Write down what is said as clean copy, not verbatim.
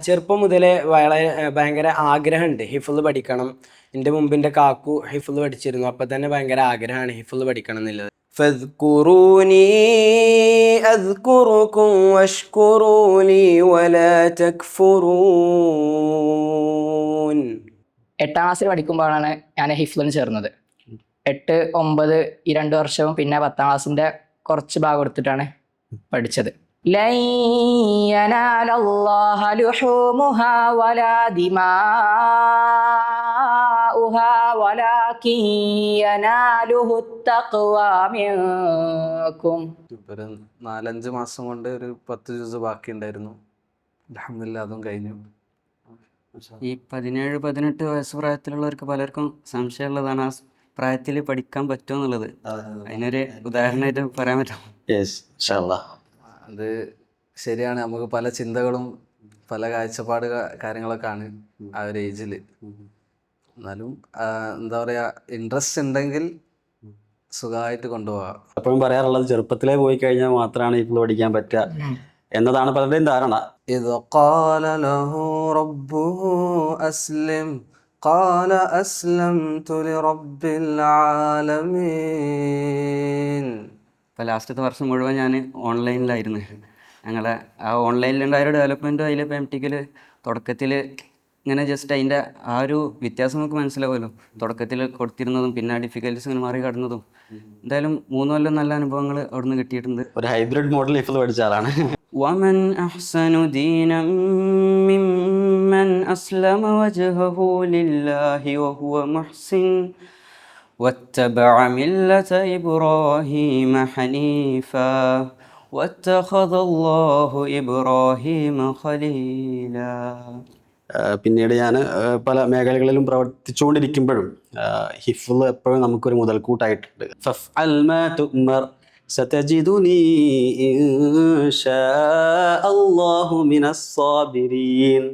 ചെറുപ്പം മുതലേ വളരെ ഭയങ്കര ആഗ്രഹമുണ്ട് ഹിഫ്ള് പഠിക്കണം. എൻ്റെ മുമ്പിൻ്റെ കാക്കു ഹിഫ്ള് പഠിച്ചിരുന്നു. അപ്പം തന്നെ ഭയങ്കര ആഗ്രഹമാണ് ഹിഫ്ള് പഠിക്കണം എന്നുള്ളത്. ഫദ്കുറൂനി അദ്കുറുകും വഷ്കുറൂലി വലാ തക്ഫുറൂൻ. 8ാം ക്ലാസ്സിൽ പഠിക്കുമ്പോഴാണ് ഞാൻ ഹിഫ്ളിന് ചേർന്നത്. 8, 9 ഈ 2 വർഷവും പിന്നെ 10ാം ക്ലാസ്സിൻ്റെ കുറച്ച് ഭാഗം എടുത്തിട്ടാണ് പഠിച്ചത്. ലൻ യനാലല്ലാഹ ലുഹൂമുഹാ വലാ ദിമാഉഹാ വലാകിൻ യനാലുഹു തഖ്വാ മിൻകും. ഒരു 4-5 മാസം കൊണ്ട് ഒരു 10 ജുസ് ബാക്കി ഉണ്ടായിരുന്നു. അൽഹംദുലില്ലാ അതും കഴിഞ്ഞു. ഈ 17-18 വയസ്സ് പ്രായത്തിലുള്ളവർക്ക് പലർക്കും സംശയമുള്ളതാണ് ആ പ്രായത്തിൽ പഠിക്കാൻ പറ്റുമോ എന്നുള്ളത്. അതിനൊരു ഉദാഹരണമായിട്ട് പറയാൻ പറ്റും. അത് ശരിയാണ്. നമുക്ക് പല ചിന്തകളും പല കാഴ്ചപ്പാട് കാര്യങ്ങളൊക്കെ ആണ് ആ ഒരു ഏജിൽ. എന്നാലും എന്താ പറയുക, ഇൻട്രസ്റ്റ് ഉണ്ടെങ്കിൽ സുഖമായിട്ട് കൊണ്ടുപോകാം. എപ്പോഴും പറയാറുള്ളത് ചെറുപ്പത്തിലേ പോയി കഴിഞ്ഞാൽ മാത്രമാണ് ഇപ്പോൾ പഠിക്കാൻ പറ്റുക എന്നതാണ് പലരുടെയും ധാരണ. ഇദ് ഖാല ലഹു റബ്ബുഹു അസ്ലിം ഖാല അസ്ലംതു ലിറബ്ബിൽ ആലമീൻ. ഇപ്പോൾ ലാസ്റ്റത്തെ വർഷം മുഴുവൻ ഞാൻ ഓൺലൈനിലായിരുന്നു. ഞങ്ങളെ ആ ഓൺലൈനിലുണ്ടായ ഒരു ഡെവലപ്മെൻറ്റും അതിൽ ഇപ്പോൾ MTech തുടക്കത്തിൽ ഇങ്ങനെ ജസ്റ്റ് അതിൻ്റെ ആ ഒരു വ്യത്യാസം നമുക്ക് മനസ്സിലാവുമല്ലോ. തുടക്കത്തിൽ കൊടുത്തിരുന്നതും പിന്നെ ഡിഫിക്കൽറ്റീസ് ഇങ്ങനെ മാറി കടന്നതും. എന്തായാലും 3 കൊല്ലം നല്ല അനുഭവങ്ങൾ അവിടുന്ന് കിട്ടിയിട്ടുണ്ട്. ഒരു ഹൈബ്രിഡ് മോഡൽ ഹിഫ്ള് പഠിച്ച ആളാണ്. ومن أحسن دينا ممن أسلم وجهه لله وهو محسن واتبع ملة إبراهيم حنيفا واتخذ الله إبراهيم خليلا. പിന്നീട് ഞാൻ പല മേഖലകളിലും പ്രവർത്തിച്ചുകൊണ്ടിരിക്കുമ്പോഴും ഹിഫ്ള് എപ്പോഴും നമുക്കൊരു മുതൽക്കൂട്ടായിട്ടുണ്ട്. ഫഫ്അൽ മാ തുഅ്മർ സതജിദുനി ഇൻഷാ അല്ലാഹു മിനസ് സാബിരീൻ.